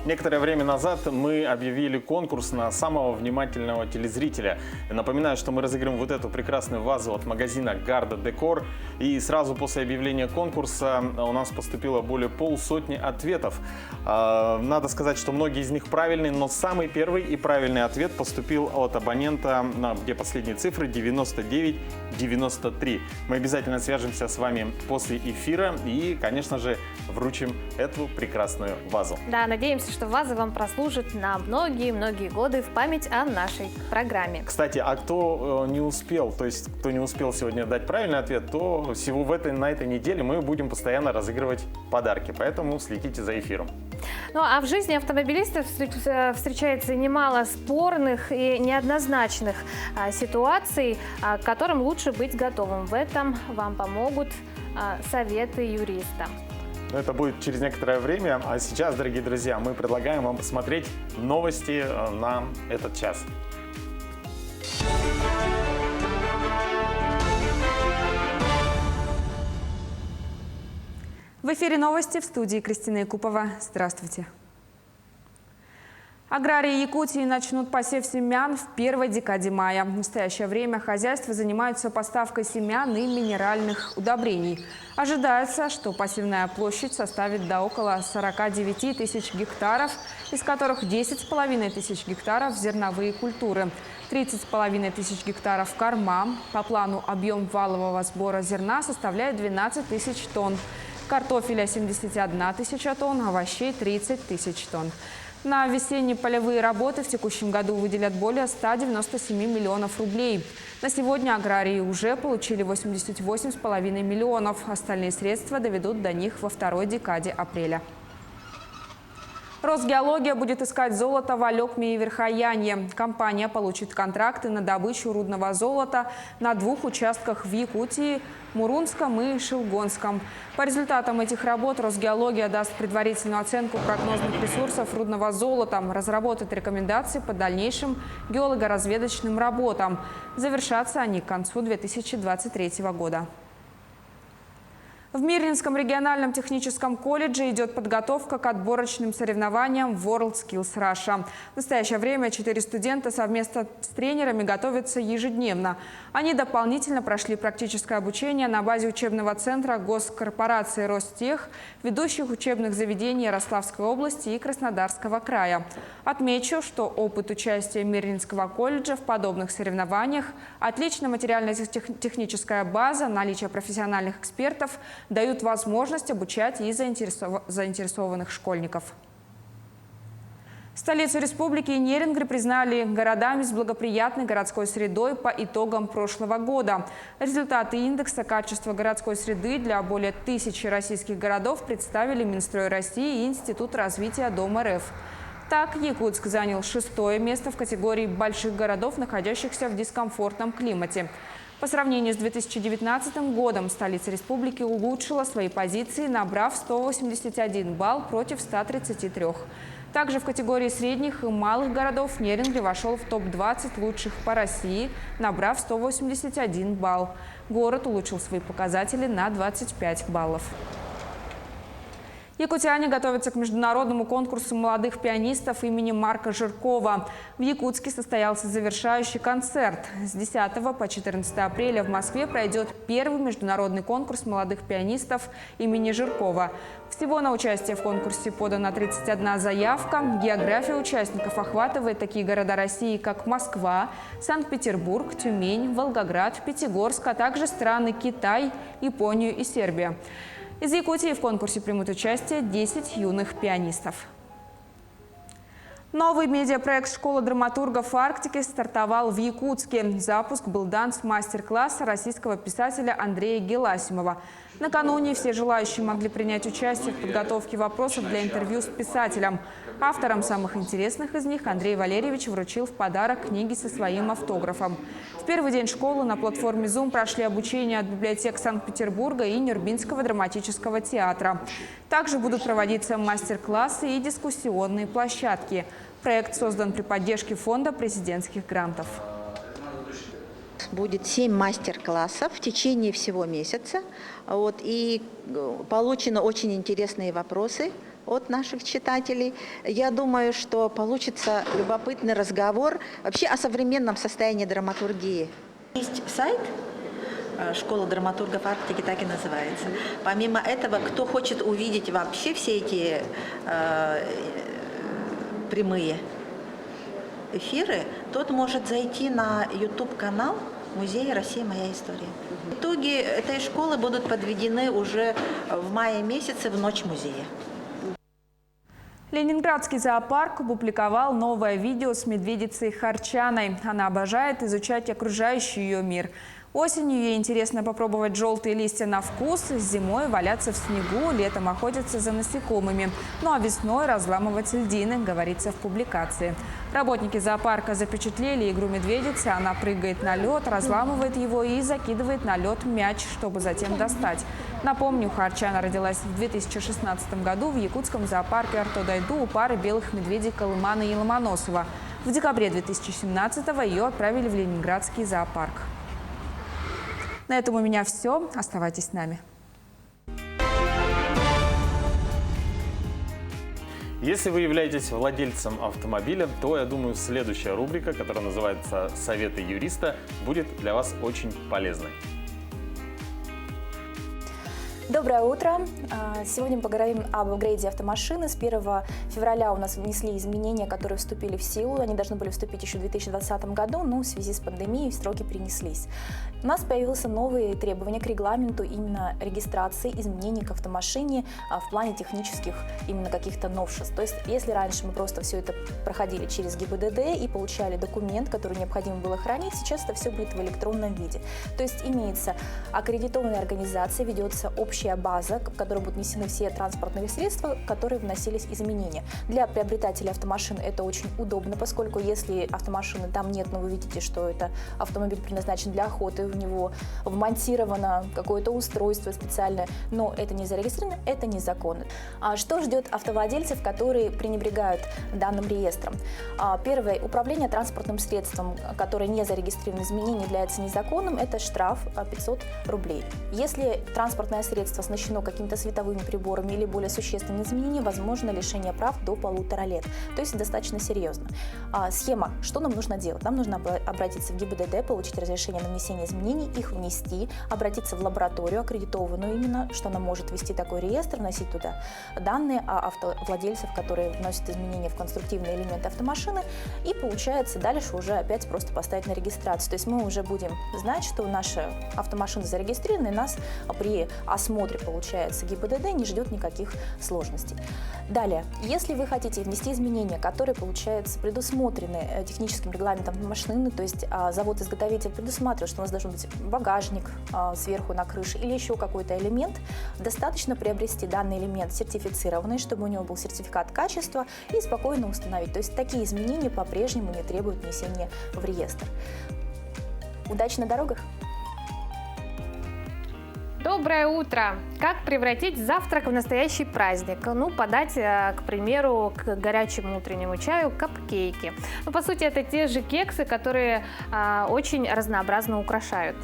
Некоторое время назад мы объявили конкурс на самого внимательного телезрителя. Напоминаю, что мы разыграем вот эту прекрасную вазу от магазина Гарда Декор. И сразу после объявления конкурса у нас поступило более полусотни ответов. Надо сказать, что многие из них правильные, но самый первый и правильный ответ поступил от абонента, где последние цифры 9993. Мы обязательно свяжемся с вами после эфира и, конечно же, вручим эту прекрасную вазу. Да, надеемся, что ваза вам прослужит на многие-многие годы в память о нашей программе. Кстати, а кто не успел, то есть кто не успел сегодня дать правильный ответ, то всего на этой неделе мы будем постоянно разыгрывать подарки, поэтому следите за эфиром. Ну а в жизни автомобилистов встречается немало спорных и неоднозначных ситуаций, к которым лучше быть готовым. В этом вам помогут советы юриста. Это будет через некоторое время. А сейчас, дорогие друзья, мы предлагаем вам посмотреть новости на этот час. В эфире новости, в студии Кристина Якупова. Здравствуйте. Аграрии Якутии начнут посев семян в первой декаде мая. В настоящее время хозяйства занимаются поставкой семян и минеральных удобрений. Ожидается, что посевная площадь составит до около 49 тысяч гектаров, из которых 10,5 тысяч гектаров – зерновые культуры, 30,5 тысяч гектаров – корма. По плану объем валового сбора зерна составляет 12 тысяч тонн, картофеля – 71 тысяча тонн, овощей – 30 тысяч тонн. На весенние полевые работы в текущем году выделят более 197 миллионов рублей. На сегодня аграрии уже получили 88,5 миллионов. Остальные средства доведут до них во второй декаде апреля. Росгеология будет искать золото в Алекме и Верхоянье. Компания получит контракты на добычу рудного золота на 2 участках в Якутии, Мурунском и Шилгонском. По результатам этих работ Росгеология даст предварительную оценку прогнозных ресурсов рудного золота, разработает рекомендации по дальнейшим геолого-разведочным работам. Завершатся они к концу 2023 года. В Мирлинском региональном техническом колледже идет подготовка к отборочным соревнованиям WorldSkills Russia. В настоящее время 4 студента совместно с тренерами готовятся ежедневно. Они дополнительно прошли практическое обучение на базе учебного центра госкорпорации «Ростех», ведущих учебных заведений Ярославской области и Краснодарского края. Отмечу, что опыт участия Мирлинского колледжа в подобных соревнованиях, отличная материально-техническая база, наличие профессиональных экспертов – дают возможность обучать и заинтересованных школьников. Столицу республики Нерюнгри признали городами с благоприятной городской средой по итогам прошлого года. Результаты индекса качества городской среды для более 1000 российских городов представили Минстрой России и Институт развития Дом РФ. Так, Якутск занял 6-е место в категории больших городов, находящихся в дискомфортном климате. По сравнению с 2019 годом столица республики улучшила свои позиции, набрав 181 балл против 133. Также в категории средних и малых городов Нерюнгри вошел в топ-20 лучших по России, набрав 181 балл. Город улучшил свои показатели на 25 баллов. Якутяне готовятся к международному конкурсу молодых пианистов имени Марка Жиркова. В Якутске состоялся завершающий концерт. С 10 по 14 апреля в Москве пройдет первый международный конкурс молодых пианистов имени Жиркова. Всего на участие в конкурсе подано 31 заявка. География участников охватывает такие города России, как Москва, Санкт-Петербург, Тюмень, Волгоград, Пятигорск, а также страны Китай, Японию и Сербия. Из Якутии в конкурсе примут участие 10 юных пианистов. Новый медиапроект «Школа драматургов Арктики» стартовал в Якутске. Запуск был дан с мастер-класса российского писателя Андрея Геласимова. Накануне все желающие могли принять участие в подготовке вопросов для интервью с писателем. Авторам самых интересных из них Андрей Валерьевич вручил в подарок книги со своим автографом. В первый день школы на платформе Zoom прошли обучение от библиотек Санкт-Петербурга и Нюрнбергского драматического театра. Также будут проводиться мастер-классы и дискуссионные площадки. Проект создан при поддержке Фонда президентских грантов. Будет 7 мастер-классов в течение всего месяца. И получены очень интересные вопросы от наших читателей. Я думаю, что получится любопытный разговор вообще о современном состоянии драматургии. Есть сайт «Школа драматургов Арктики», так и называется. Помимо этого, кто хочет увидеть вообще все эти прямые эфиры, тот может зайти на YouTube-канал Музея «Россия. Моя история». Итоги этой школы будут подведены уже в мае месяце, в ночь музея. Ленинградский зоопарк опубликовал новое видео с медведицей Харчаной. Она обожает изучать окружающий ее мир. Осенью ей интересно попробовать желтые листья на вкус, зимой валяться в снегу, летом охотиться за насекомыми. Ну а весной разламывать льдины, говорится в публикации. Работники зоопарка запечатлели игру медведицы. Она прыгает на лед, разламывает его и закидывает на лед мяч, чтобы затем достать. Напомню, Харчана родилась в 2016 году в якутском зоопарке Артодайду у пары белых медведей Колымана и Ломоносова. В декабре 2017-го ее отправили в Ленинградский зоопарк. На этом у меня все. Оставайтесь с нами. Если вы являетесь владельцем автомобиля, то, я думаю, следующая рубрика, которая называется «Советы юриста», будет для вас очень полезной. Доброе утро! Сегодня мы поговорим об апгрейде автомашины. С 1 февраля у нас внесли изменения, которые вступили в силу. Они должны были вступить еще в 2020 году, но в связи с пандемией сроки перенеслись. У нас появились новые требования к регламенту именно регистрации изменений к автомашине в плане технических именно каких-то новшеств. То есть, если раньше мы просто все это проходили через ГИБДД и получали документ, который необходимо было хранить, сейчас это все будет в электронном виде. То есть, имеется аккредитованная организация, ведется общая база, в которой будут внесены все транспортные средства, в которые вносились изменения. Для приобретателя автомашин это очень удобно, поскольку если автомашины там нет, но вы видите, что это автомобиль предназначен для охоты, в него вмонтировано какое-то устройство специальное, но это не зарегистрировано, это незаконно. Что ждет автовладельцев, которые пренебрегают данным реестром? Первое, управление транспортным средством, которое не зарегистрировано, изменение является незаконным, это штраф 500 рублей. Если транспортное средство оснащено какими-то световыми приборами или более существенными изменениями, возможно лишение прав до 1,5 лет. То есть достаточно серьезно. Схема. Что нам нужно делать? Нам нужно обратиться в ГИБДД, получить разрешение на внесение изменений, их внести, обратиться в лабораторию, аккредитованную именно, что она может вести такой реестр, вносить туда данные о автовладельцев, которые вносят изменения в конструктивные элементы автомашины, и получается дальше уже опять просто поставить на регистрацию. То есть мы уже будем знать, что наша автомашина зарегистрирована, и нас при осмотре, получается, ГИБДД не ждет никаких сложностей. Далее, если вы хотите внести изменения, которые, получается, предусмотрены техническим регламентом машины, то есть завод-изготовитель предусматривает, что у нас должен быть багажник сверху на крыше или еще какой-то элемент, достаточно приобрести данный элемент сертифицированный, чтобы у него был сертификат качества, и спокойно установить. То есть такие изменения по-прежнему не требуют внесения в реестр. Удачи на дорогах! Доброе утро! Как превратить завтрак в настоящий праздник? Ну, подать, к примеру, к горячему утреннему чаю капкейки. Ну, по сути, это те же кексы, которые очень разнообразно украшают.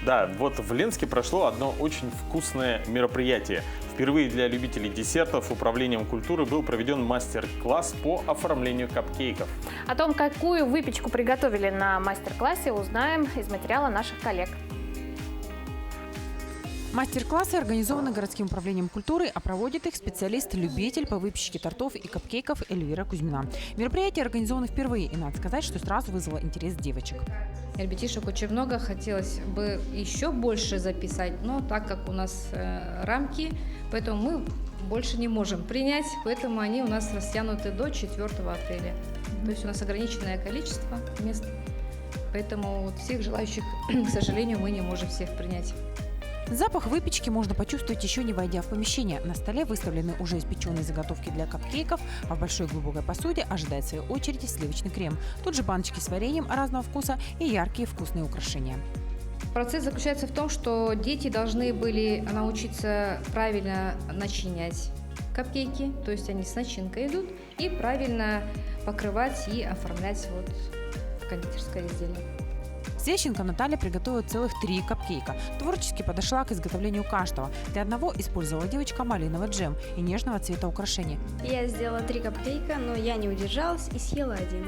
Да, вот в Ленске прошло одно очень вкусное мероприятие. Впервые для любителей десертов Управлением культуры был проведен мастер-класс по оформлению капкейков. О том, какую выпечку приготовили на мастер-классе, узнаем из материала наших коллег. Мастер-классы организованы городским управлением культуры, а проводит их специалист-любитель по выпечке тортов и капкейков Эльвира Кузьмина. Мероприятие организовано впервые, и надо сказать, что сразу вызвало интерес девочек. Ребятишек очень много, хотелось бы еще больше записать, но так как у нас рамки, поэтому мы больше не можем принять, поэтому они у нас растянуты до 4 апреля. То есть у нас ограниченное количество мест, поэтому вот всех желающих, к сожалению, мы не можем всех принять. Запах выпечки можно почувствовать, еще не войдя в помещение. На столе выставлены уже испеченные заготовки для капкейков, а в большой глубокой посуде ожидает своей очереди сливочный крем. Тут же баночки с вареньем разного вкуса и яркие вкусные украшения. Процесс заключается в том, что дети должны были научиться правильно начинять капкейки, то есть они с начинкой идут, и правильно покрывать и оформлять вот в кондитерское изделие. Священко Наталья приготовила целых 3 капкейка. Творчески подошла к изготовлению каждого. Для одного использовала девочка малиновый джем и нежного цвета украшения. Я сделала 3 капкейка, но я не удержалась и съела один.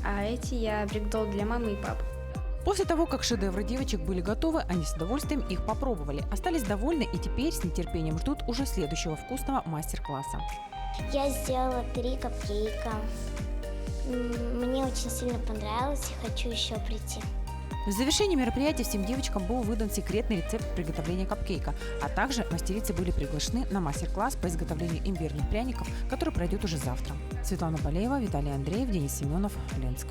А эти я приготовила для мамы и папы. После того, как шедевры девочек были готовы, они с удовольствием их попробовали. Остались довольны и теперь с нетерпением ждут уже следующего вкусного мастер-класса. Я сделала 3 капкейка. Мне очень сильно понравилось и хочу еще прийти. В завершении мероприятия всем девочкам был выдан секретный рецепт приготовления капкейка, а также мастерицы были приглашены на мастер-класс по изготовлению имбирных пряников, который пройдет уже завтра. Светлана Болеева, Виталий Андреев, Денис Семенов, Ленск.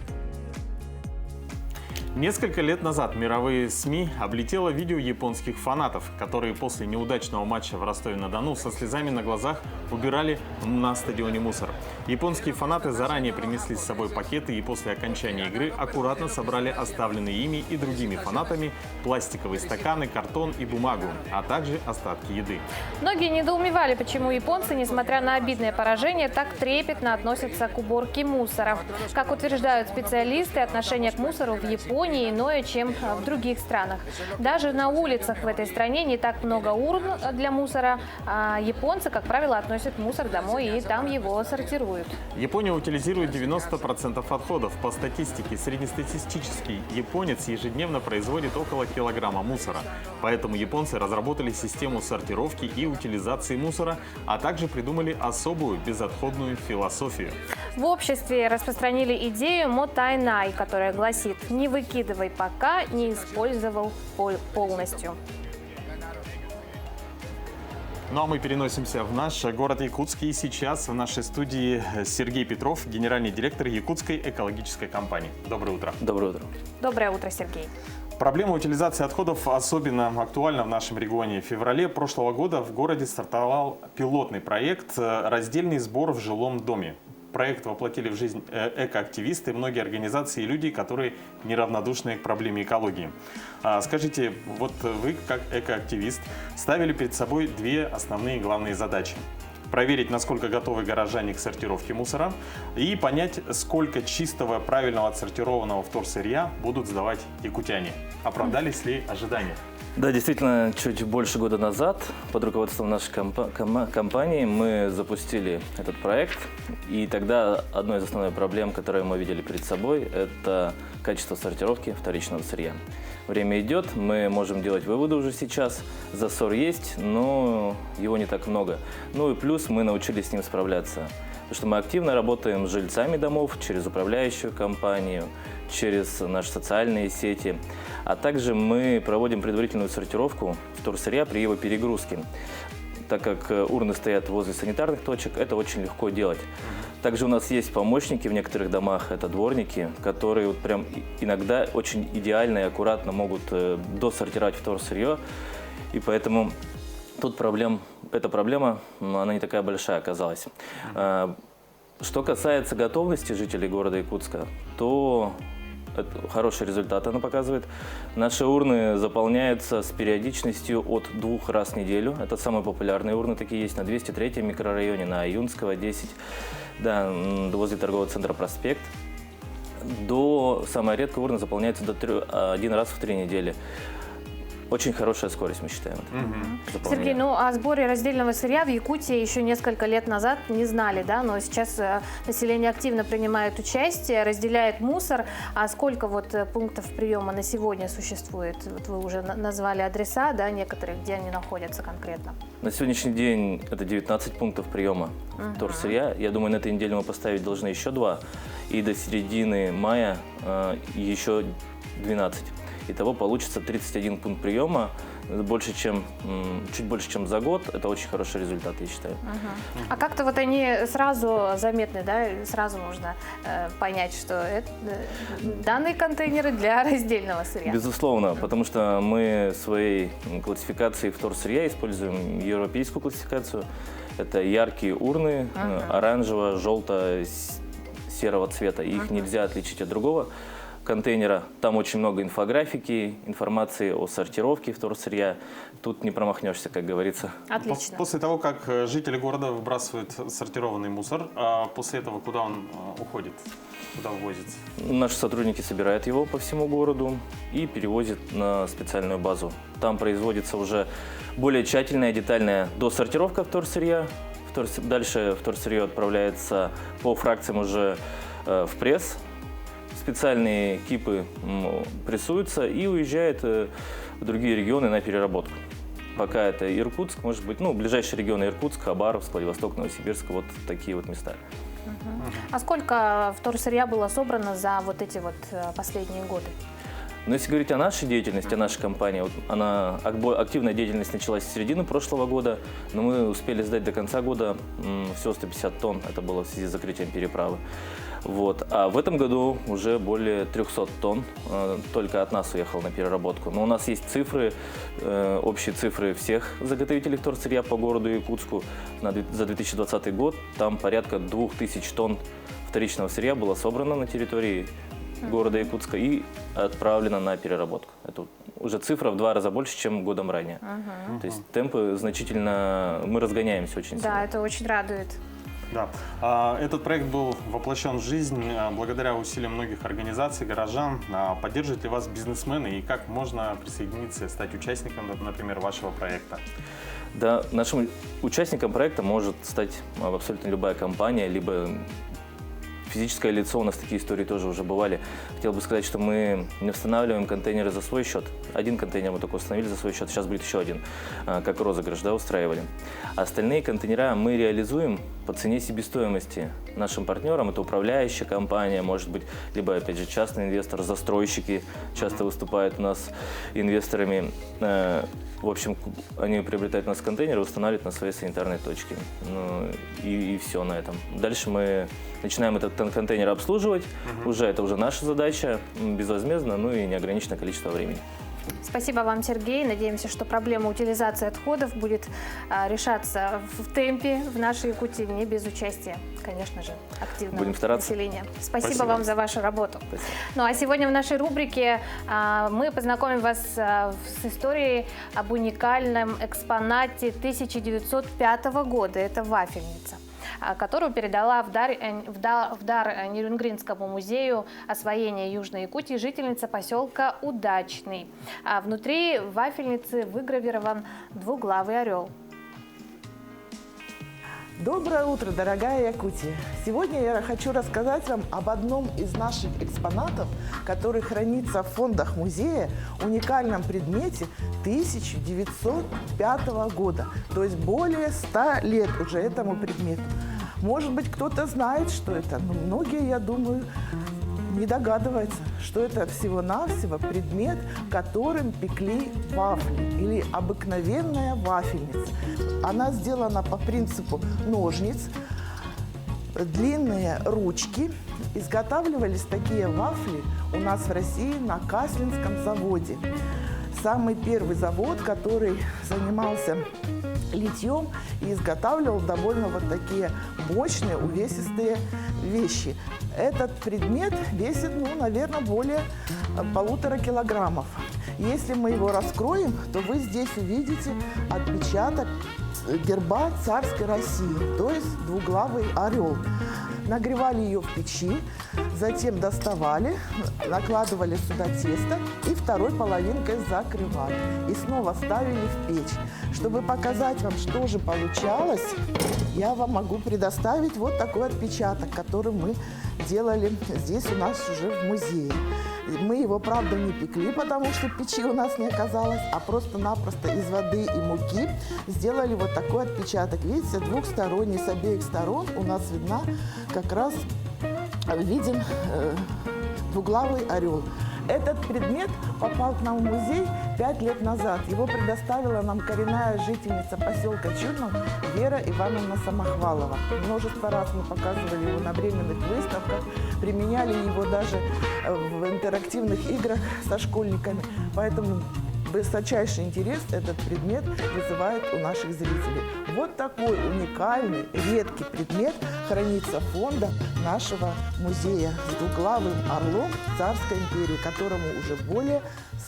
Несколько лет назад мировые СМИ облетело видео японских фанатов, которые после неудачного матча в Ростове-на-Дону со слезами на глазах убирали на стадионе мусор. Японские фанаты заранее принесли с собой пакеты и после окончания игры аккуратно собрали оставленные ими и другими фанатами пластиковые стаканы, картон и бумагу, а также остатки еды. Многие недоумевали, почему японцы, несмотря на обидное поражение, так трепетно относятся к уборке мусора. Как утверждают специалисты, отношение к мусору в Японии иное, чем в других странах. Даже на улицах в этой стране не так много урн для мусора, а японцы, как правило, относят мусор домой и там его сортируют. Япония утилизирует 90% отходов. По статистике, среднестатистический японец ежедневно производит около килограмма мусора. Поэтому японцы разработали систему сортировки и утилизации мусора, а также придумали особую безотходную философию. В обществе распространили идею мотайнай, которая гласит: не выкидывай, пока не использовал полностью. Ну а мы переносимся в наш город Якутск. И сейчас в нашей студии Сергей Петров, генеральный директор Якутской экологической компании. Доброе утро. Доброе утро. Доброе утро, Сергей. Проблема утилизации отходов особенно актуальна в нашем регионе. В феврале прошлого года в городе стартовал пилотный проект «Раздельный сбор в жилом доме». Проект воплотили в жизнь экоактивисты, многие организации и люди, которые неравнодушны к проблеме экологии. Скажите, вот вы, как экоактивист, ставили перед собой 2 основные главные задачи. Проверить, насколько готовы горожане к сортировке мусора, и понять, сколько чистого, правильного отсортированного вторсырья будут сдавать якутяне. Оправдались ли ожидания? Да, действительно, чуть больше года назад под руководством нашей компании мы запустили этот проект. И тогда одной из основных проблем, которую мы видели перед собой, это качество сортировки вторичного сырья. Время идет, мы можем делать выводы уже сейчас. Засор есть, но его не так много. Ну и плюс мы научились с ним справляться. Потому что мы активно работаем с жильцами домов через управляющую компанию, через наши социальные сети. А также мы проводим предварительную сортировку вторсырья при его перегрузке. Так как урны стоят возле санитарных точек, это очень легко делать. Также у нас есть помощники в некоторых домах, это дворники, которые вот прям иногда очень идеально и аккуратно могут досортировать вторсырье. И поэтому тут эта проблема, она не такая большая оказалась. Что касается готовности жителей города Якутска, то хороший результат она показывает. Наши урны заполняются с периодичностью от 2 раз в неделю. Это самые популярные урны, такие есть на 203-м микрорайоне, на Аюнского, 10, да, возле торгового центра «Проспект». Самая редкая урна заполняется 1 раз в 3 недели. очень хорошая скорость, мы считаем. Сергей, ну о сборе раздельного сырья в Якутии еще несколько лет назад не знали, да, но сейчас население активно принимает участие, разделяет мусор. А сколько вот пунктов приема на сегодня существует? Вот вы уже назвали адреса, да, некоторые, где они находятся конкретно. На сегодняшний день это 19 пунктов приема вторсырья. Я думаю, на этой неделе мы поставить должны еще 2. И до середины мая еще 12. Итого получится 31 пункт приема, чуть больше, чем за год. Это очень хороший результат, я считаю. А как-то вот они сразу заметны, да, сразу можно понять, что это данные контейнеры для раздельного сырья? Безусловно, потому что мы своей классификацией вторсырья используем европейскую классификацию. Это яркие урны, оранжево-желто-серого цвета. Их нельзя отличить от другого контейнера. Там очень много инфографики, информации о сортировке вторсырья. Тут не промахнешься, как говорится. Отлично. После того, как жители города выбрасывают сортированный мусор, после этого куда он уходит, куда вывозится? Наши сотрудники собирают его по всему городу и перевозят на специальную базу. Там производится уже более тщательная, детальная досортировка вторсырья. Дальше вторсырье отправляется по фракциям уже в пресс. Специальные кипы прессуются и уезжает в другие регионы на переработку. Пока это Иркутск, может быть, ближайшие регионы Иркутск, Хабаровск, Владивосток, Новосибирск, вот такие вот места. А сколько вторсырья было собрано за вот эти вот последние годы? Но если говорить о нашей деятельности, о нашей компании, активная деятельность началась с середины прошлого года, но мы успели сдать до конца года всего 150 тонн, это было в связи с закрытием переправы. Вот. А в этом году уже более 300 тонн только от нас уехало на переработку. Но у нас есть цифры, общие цифры всех заготовителей вторсырья по городу Якутску за 2020 год. Там порядка 2000 тонн вторичного сырья было собрано на территории города Якутска и отправлено на переработку. Это уже цифра в 2 раза больше, чем годом ранее. То есть темпы значительно, мы разгоняемся очень сильно. Да, это очень радует. Да. Этот проект был воплощен в жизнь благодаря усилиям многих организаций, горожан. Поддерживают ли вас бизнесмены и как можно присоединиться и стать участником, например, вашего проекта? Да, нашим участником проекта может стать абсолютно любая компания, либо физическое лицо. У нас такие истории тоже уже бывали. Хотел бы сказать, что мы не устанавливаем контейнеры за свой счет. Один контейнер мы только установили за свой счет, сейчас будет еще один, как розыгрыш, да, устраивали. А остальные контейнера мы реализуем по цене себестоимости нашим партнерам. Это управляющая компания, может быть, либо, опять же, частный инвестор, застройщики часто выступают у нас инвесторами. В общем, они приобретают у нас контейнеры, устанавливают на своей санитарной точке. И все на этом. Дальше мы начинаем этот контейнер обслуживать. Это уже наша задача, безвозмездно, и неограниченное количество времени. Спасибо вам, Сергей. Надеемся, что проблема утилизации отходов будет решаться в темпе в нашей Якутии, не без участия, конечно же, активного населения. Спасибо вам за вашу работу. Спасибо. Ну а сегодня в нашей рубрике мы познакомим вас с историей об уникальном экспонате 1905 года. Это вафельница, которую передала в дар Нерюнгринскому музею освоения Южной Якутии жительница поселка Удачный. А внутри вафельницы выгравирован двуглавый орел. Доброе утро, дорогая Якутия! Сегодня я хочу рассказать вам об одном из наших экспонатов, который хранится в фондах музея, уникальном предмете 1905 года, то есть более 100 лет уже этому предмету. Может быть, кто-то знает, что это, но многие, я думаю, не догадываются, что это всего-навсего предмет, которым пекли вафли или обыкновенная вафельница. Она сделана по принципу ножниц, длинные ручки. Изготавливались такие вафли у нас в России на Каслинском заводе. Самый первый завод, который занимался литьем и изготавливал довольно вот такие мощные, увесистые вещи. Этот предмет весит, наверное, более 1,5 килограммов. Если мы его раскроем, то вы здесь увидите отпечаток герба царской России, то есть двуглавый орел. нагревали ее в печи, затем доставали, накладывали сюда тесто и второй половинкой закрывали. И снова ставили в печь. Чтобы показать вам, что же получалось, я вам могу предоставить вот такой отпечаток, который мы делали здесь у нас уже в музее. Мы его, правда, не пекли, потому что печи у нас не оказалось, а просто-напросто из воды и муки сделали вот такой отпечаток. Видите, двухсторонний, с обеих сторон у нас видна как раз виден двуглавый орел. Этот предмет попал к нам в музей 5 лет назад. Его предоставила нам коренная жительница поселка Чудно Вера Ивановна Самохвалова. Множество раз мы показывали его на временных выставках, применяли его даже в интерактивных играх со школьниками. Поэтому высочайший интерес этот предмет вызывает у наших зрителей. Вот такой уникальный, редкий предмет хранится в фондах нашего музея с двуглавым орлом Царской империи, которому уже более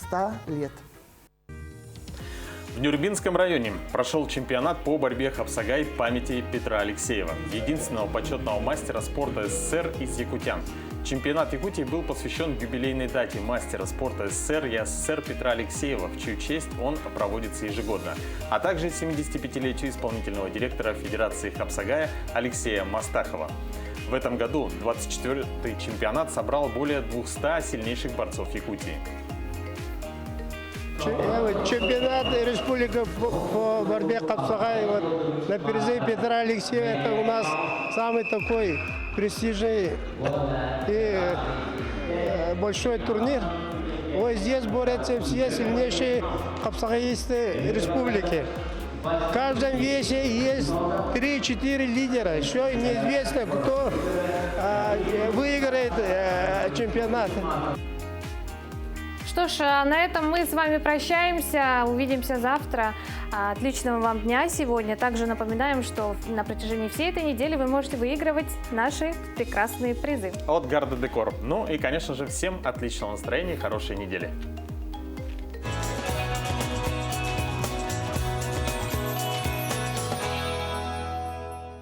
100 лет. В Нюрбинском районе прошел чемпионат по борьбе хапсагай памяти Петра Алексеева, единственного почетного мастера спорта СССР из якутян. Чемпионат Якутии был посвящен юбилейной дате мастера спорта СССР и СССР Петра Алексеева, в чью честь он проводится ежегодно, а также 75-летию исполнительного директора Федерации хапсагая Алексея Мастахова. В этом году 24-й чемпионат собрал более 200 сильнейших борцов Якутии. Чемпионат республики по борьбе хапсагай на призы Петра Алексеева, это у нас самый такой престижный и большой турнир. Вот здесь борются все сильнейшие хапсагаисты республики. В каждом весе есть 3-4 лидера. Еще неизвестно, кто выиграет чемпионат. Что ж, на этом мы с вами прощаемся. Увидимся завтра. Отличного вам дня сегодня. Также напоминаем, что на протяжении всей этой недели вы можете выигрывать наши прекрасные призы. От Гарда Декор. Ну и, конечно же, всем отличного настроения и хорошей недели.